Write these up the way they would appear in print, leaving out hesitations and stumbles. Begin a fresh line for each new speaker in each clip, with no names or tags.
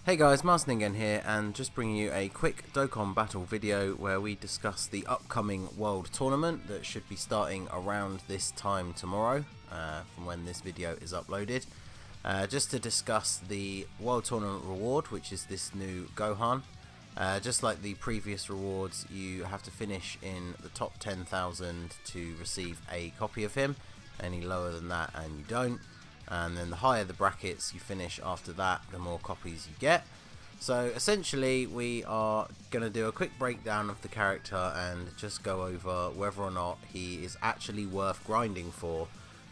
Hey guys, Master Ningen here, and just bringing you a quick Dokkan Battle video where we discuss the upcoming World Tournament that should be starting around this time tomorrow, from when this video is uploaded. Just to discuss the World Tournament reward, which is this new Gohan. Just like the previous rewards, you have to finish in the top 10,000 to receive a copy of him. Any lower than that and you don't. And then the higher the brackets you finish after that, the more copies you get. So essentially we are going to do a quick breakdown of the character and just go over whether or not he is actually worth grinding for,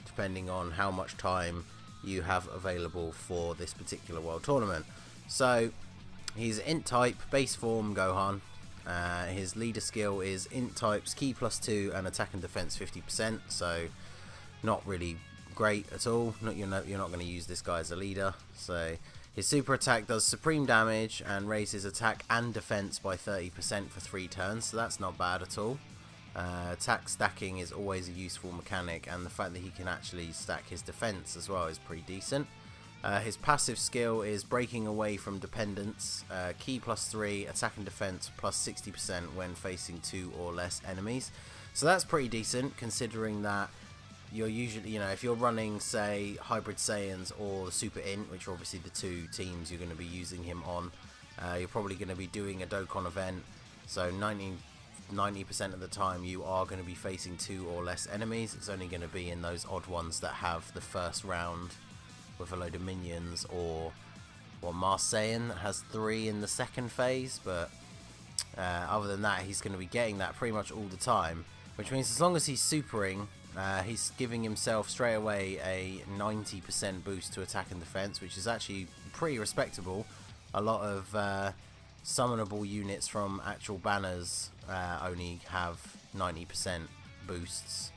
depending on how much time you have available for this particular World Tournament. So he's Int type, base form Gohan. His leader skill is Int types, Ki +2 and attack and defense 50%, so not really great at all. You're not going to use this guy as a leader. So his super attack does supreme damage and raises attack and defense by 30% for 3 turns, so that's not bad at all. Attack stacking is always a useful mechanic, and the fact that he can actually stack his defense as well is pretty decent. His passive skill is breaking away from dependence, Ki +3, attack and defense +60% when facing 2 or less enemies. So that's pretty decent, considering that you're usually, if you're running, say, Hybrid Saiyans or Super Int, which are obviously the two teams you're going to be using him on, you're probably going to be doing a Dokkan event, so 90% of the time you are going to be facing 2 or less enemies. It's only going to be in those odd ones that have the first round with a load of minions, or Mars Saiyan that has 3 in the second phase, but other than that he's going to be getting that pretty much all the time, which means as long as he's supering, he's giving himself straight away a 90% boost to attack and defense, which is actually pretty respectable. A lot of summonable units from actual banners only have 90% boosts,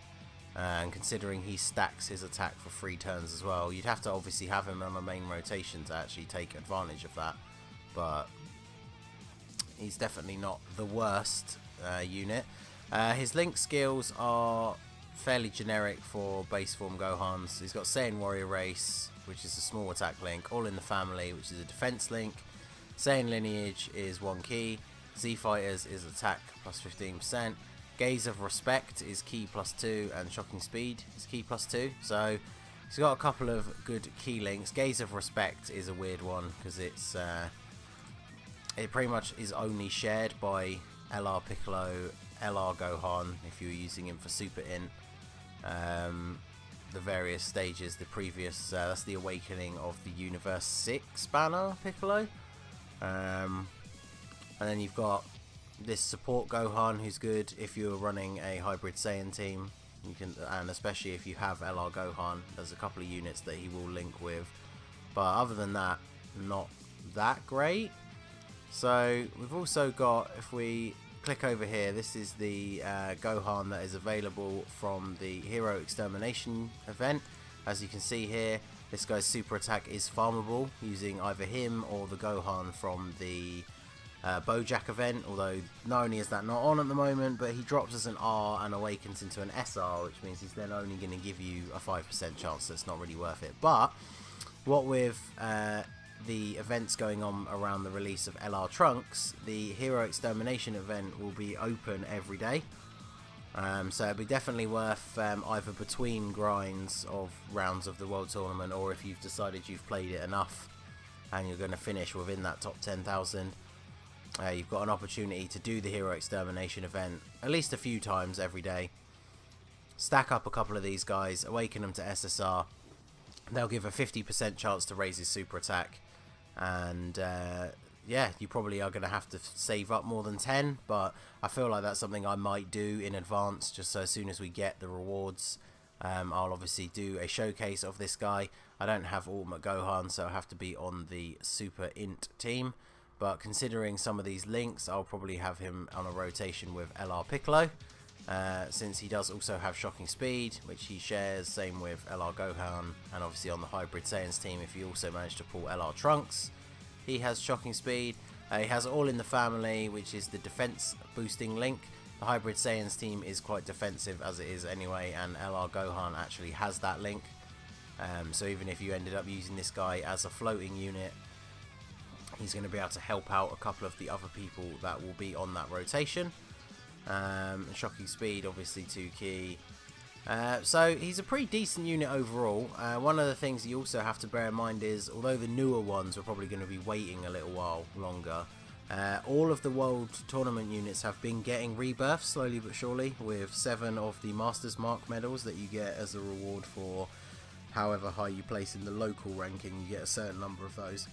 and considering he stacks his attack for 3 turns as well, you'd have to obviously have him on a main rotation to actually take advantage of that, but he's definitely not the worst unit. His link skills are fairly generic for base form Gohans. He's got Saiyan Warrior Race, which is a small attack link, All in the Family, which is a defense link, Saiyan Lineage is 1 key, Z Fighters is attack +15%, Gaze of Respect is Ki +2, and Shocking Speed is Ki +2. So he's got a couple of good key links. Gaze of Respect is a weird one because it pretty much is only shared by LR Piccolo, LR Gohan if you're using him for Super Int. The various stages, the previous, that's the Awakening of the Universe 6 banner Piccolo. And then you've got this support Gohan, who's good if you're running a Hybrid Saiyan team. You can, and especially if you have LR Gohan, there's a couple of units that he will link with. But other than that, not that great. So we've also got, if we click over here, this is the Gohan that is available from the Hero Extermination event. As you can see here, this guy's super attack is farmable using either him or the Gohan from the Bojack event, although not only is that not on at the moment, but he drops as an R and awakens into an SR, which means he's then only going to give you a 5% chance, so it's not really worth it. But what with the events going on around the release of LR Trunks, the Hero Extermination event will be open every day. So it'll be definitely worth either between grinds of rounds of the World Tournament, or if you've decided you've played it enough and you're going to finish within that top 10,000, you've got an opportunity to do the Hero Extermination event at least a few times every day. Stack up a couple of these guys, awaken them to SSR. They'll give a 50% chance to raise his super attack, and yeah, you probably are going to have to save up more than 10, but I feel like that's something I might do in advance, just so as soon as we get the rewards, I'll obviously do a showcase of this guy. I don't have Ultimate Gohan, so I have to be on the Super Int team, but considering some of these links, I'll probably have him on a rotation with LR Piccolo, since he does also have Shocking Speed, which he shares, same with LR Gohan, and obviously on the Hybrid Saiyans team, if you also manage to pull LR Trunks, he has Shocking Speed. He has All in the Family, which is the defense boosting link. The Hybrid Saiyans team is quite defensive as it is anyway, and LR Gohan actually has that link. So even if you ended up using this guy as a floating unit, he's going to be able to help out a couple of the other people that will be on that rotation. Shocking speed, obviously 2 key. So he's a pretty decent unit overall. One of the things you also have to bear in mind is, although the newer ones are probably going to be waiting a little while longer, all of the World Tournament units have been getting rebirths slowly but surely, with 7 of the Masters Mark medals that you get as a reward for however high you place in the local ranking. You get a certain number of those.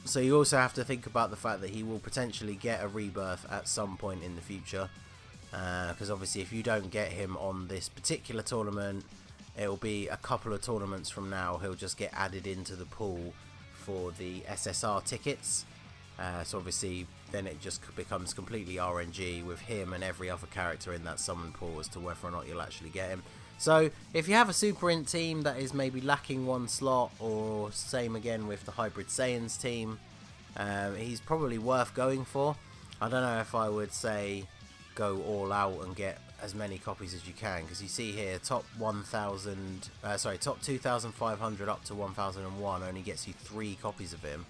So you also have to think about the fact that he will potentially get a rebirth at some point in the future. Because obviously if you don't get him on this particular tournament, it'll be a couple of tournaments from now he'll just get added into the pool for the SSR tickets. So obviously then it just becomes completely RNG with him and every other character in that summon pool as to whether or not you'll actually get him. So if you have a Super Int team that is maybe lacking one slot, or same again with the Hybrid Saiyans team, he's probably worth going for. I don't know if I would say go all out and get as many copies as you can, because you see here top 2,500 up to 1,001 only gets you 3 copies of him.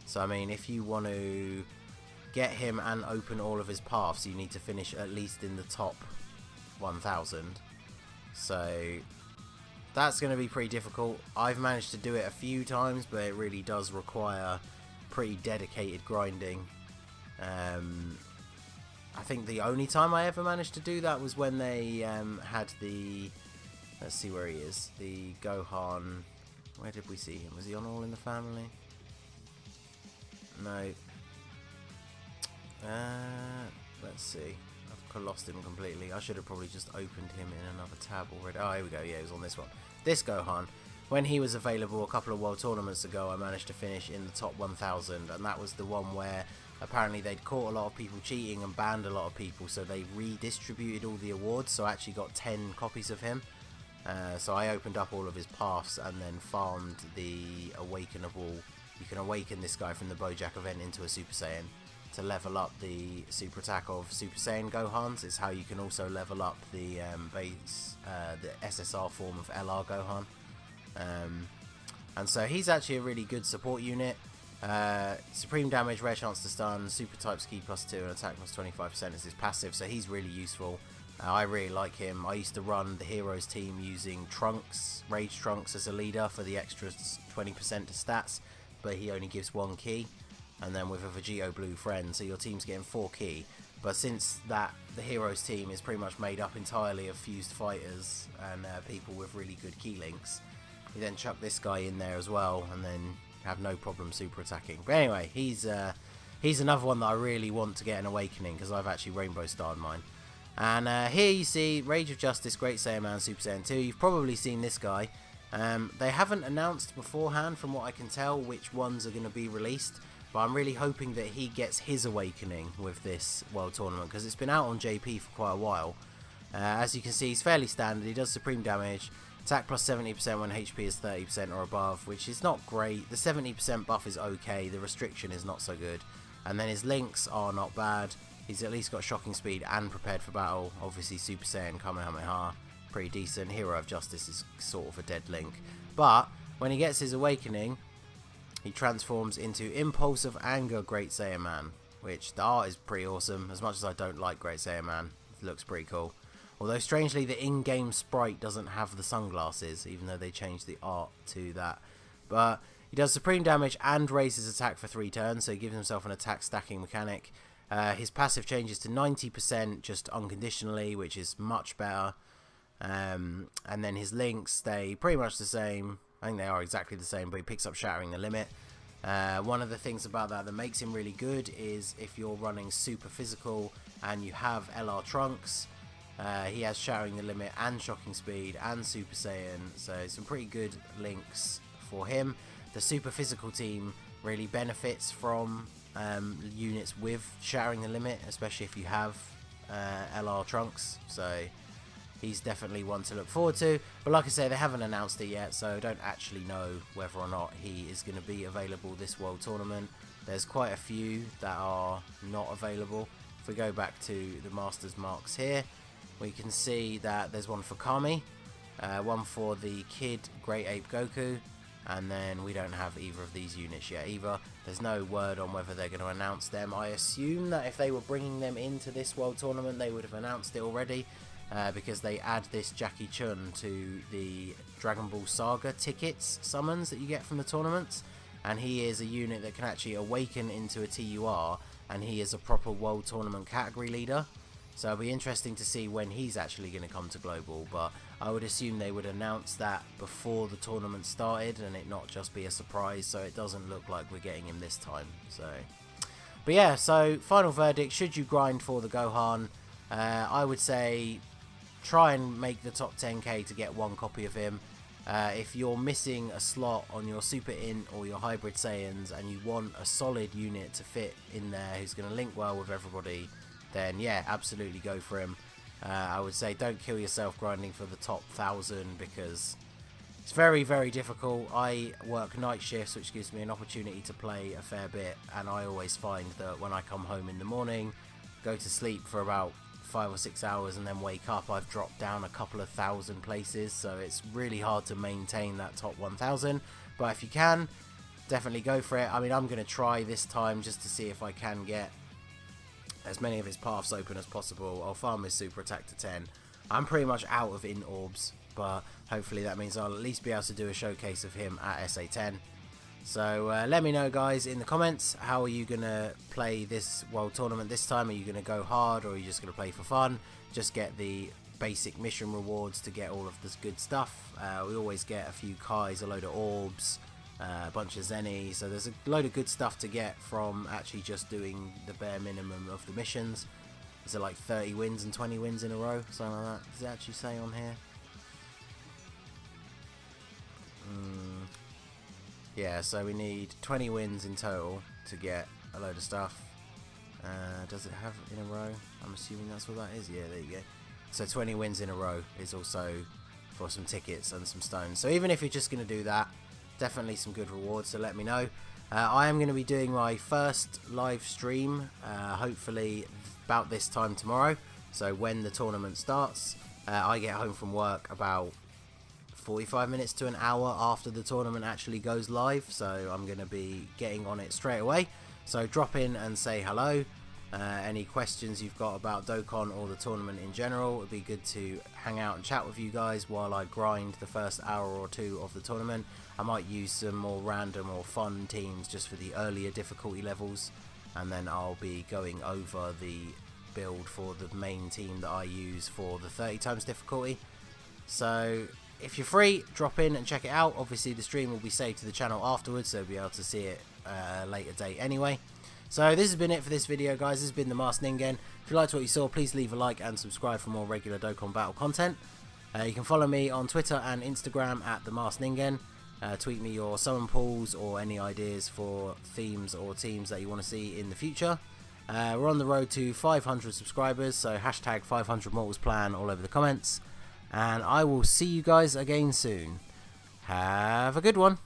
So I mean, if you want to get him and open all of his paths, you need to finish at least in the top 1,000. So that's going to be pretty difficult. I've managed to do it a few times, but it really does require pretty dedicated grinding. I think the only time I ever managed to do that was when they had the, let's see where he is, the Gohan. Where did we see him? Was he on All in the Family? No. Let's see. I've lost him completely. I should have probably just opened him in another tab already. Oh, here we go. Yeah, he was on this one. This Gohan, when he was available a couple of World Tournaments ago, I managed to finish in the top 1,000, and that was the one where apparently they'd caught a lot of people cheating and banned a lot of people, so they redistributed all the awards, so I actually got 10 copies of him. So I opened up all of his paths and then farmed the awakenable. You can awaken this guy from the Bojack event into a Super Saiyan to level up the super attack of Super Saiyan Gohans. It's how you can also level up the the SSR form of LR Gohan. And so he's actually a really good support unit. Supreme damage, rare chance to stun, super type ski +2 and attack +25% is his passive, so he's really useful. I really like him. I used to run the Heroes team using Trunks, Rage Trunks as a leader for the extra 20% to stats, but he only gives 1 key, and then with a Vegito Blue friend, so your team's getting 4 key. But since that, the Heroes team is pretty much made up entirely of fused fighters and people with really good key links, you then chuck this guy in there as well, and then have no problem super attacking. But anyway, he's another one that I really want to get an Awakening, because I've actually Rainbow Starred mine. And here you see Rage of Justice, Great Saiyaman, Super Saiyan 2. You've probably seen this guy. They haven't announced beforehand, from what I can tell, which ones are going to be released, but I'm really hoping that he gets his Awakening with this World Tournament, because it's been out on JP for quite a while. As you can see, he's fairly standard. He does supreme damage, attack +70% when HP is 30% or above, which is not great. The 70% buff is okay, the restriction is not so good. And then his links are not bad. He's at least got shocking speed and prepared for battle. Obviously Super Saiyan, Kamehameha, pretty decent. Hero of Justice is sort of a dead link. But when he gets his Awakening, he transforms into Impulse of Anger Great Saiyaman, which the art is pretty awesome. As much as I don't like Great Saiyaman, it looks pretty cool. Although strangely the in-game sprite doesn't have the sunglasses, even though they changed the art to that. But he does supreme damage and raises attack for 3 turns, so he gives himself an attack stacking mechanic. His passive changes to 90% just unconditionally, which is much better. And then his links stay pretty much the same. I think they are exactly the same, but he picks up Shattering the Limit. One of the things about that makes him really good is if you're running super physical and you have LR Trunks, he has Shattering the Limit and Shocking Speed and Super Saiyan, so some pretty good links for him. The super physical team really benefits from units with Shattering the Limit, especially if you have LR Trunks, so he's definitely one to look forward to. But like I say, they haven't announced it yet, so I don't actually know whether or not he is going to be available this World Tournament. There's quite a few that are not available. If we go back to the Masters Marks here, we can see that there's one for Kami, one for the Kid Great Ape Goku, and then we don't have either of these units yet either. There's no word on whether they're going to announce them. I assume that if they were bringing them into this World Tournament, they would have announced it already, because they add this Jackie Chun to the Dragon Ball Saga tickets summons that you get from the tournaments, and he is a unit that can actually awaken into a TUR, and he is a proper World Tournament category leader. So it'll be interesting to see when he's actually going to come to Global, but I would assume they would announce that before the tournament started and it not just be a surprise, so it doesn't look like we're getting him this time. So, but yeah, so final verdict, should you grind for the Gohan, I would say try and make the top 10k to get one copy of him. If you're missing a slot on your Super Int or your Hybrid Saiyans and you want a solid unit to fit in there who's going to link well with everybody, then yeah, absolutely go for him. I would say don't kill yourself grinding for the top 1000 because it's very, very difficult. I work night shifts, which gives me an opportunity to play a fair bit, and I always find that when I come home in the morning, go to sleep for about 5 or 6 hours and then wake up, I've dropped down a couple of thousand places, so it's really hard to maintain that top 1000. But if you can, definitely go for it. I mean, I'm going to try this time just to see if I can get as many of his paths open as possible. I'll farm his super attack to 10. I'm pretty much out of Int orbs, but hopefully that means I'll at least be able to do a showcase of him at SA10. So let me know, guys, in the comments, how are you going to play this World Tournament this time? Are you going to go hard, or are you just going to play for fun? Just get the basic mission rewards to get all of this good stuff. We always get a few Kais, a load of orbs, a bunch of Zenny, so there's a load of good stuff to get from actually just doing the bare minimum of the missions. Is it like 30 wins and 20 wins in a row? Something like that. Does it actually say on here? Yeah, so we need 20 wins in total to get a load of stuff. Does it have in a row? I'm assuming that's what that is. Yeah, there you go. So 20 wins in a row is also for some tickets and some stones. So even if you're just going to do that, definitely some good rewards, so let me know. I am going to be doing my first live stream, hopefully about this time tomorrow. So when the tournament starts, I get home from work about 45 minutes to an hour after the tournament actually goes live, so I'm going to be getting on it straight away. So drop in and say hello. Any questions you've got about Dokkan or the tournament in general, it'd be good to hang out and chat with you guys while I grind the first hour or two of the tournament. I might use some more random or fun teams just for the earlier difficulty levels, and then I'll be going over the build for the main team that I use for the 30 times difficulty. So if you're free, drop in and check it out. Obviously the stream will be saved to the channel afterwards, so you'll be able to see it at a later date anyway. So this has been it for this video, guys. This has been the Masked Ningen. If you liked what you saw, please leave a like and subscribe for more regular Dokkan Battle content. You can follow me on Twitter and Instagram at the Masked Ningen. Tweet me your summon pools or any ideas for themes or teams that you want to see in the future. We're on the road to 500 subscribers, so hashtag 500 Mortals Plan all over the comments. And I will see you guys again soon. Have a good one.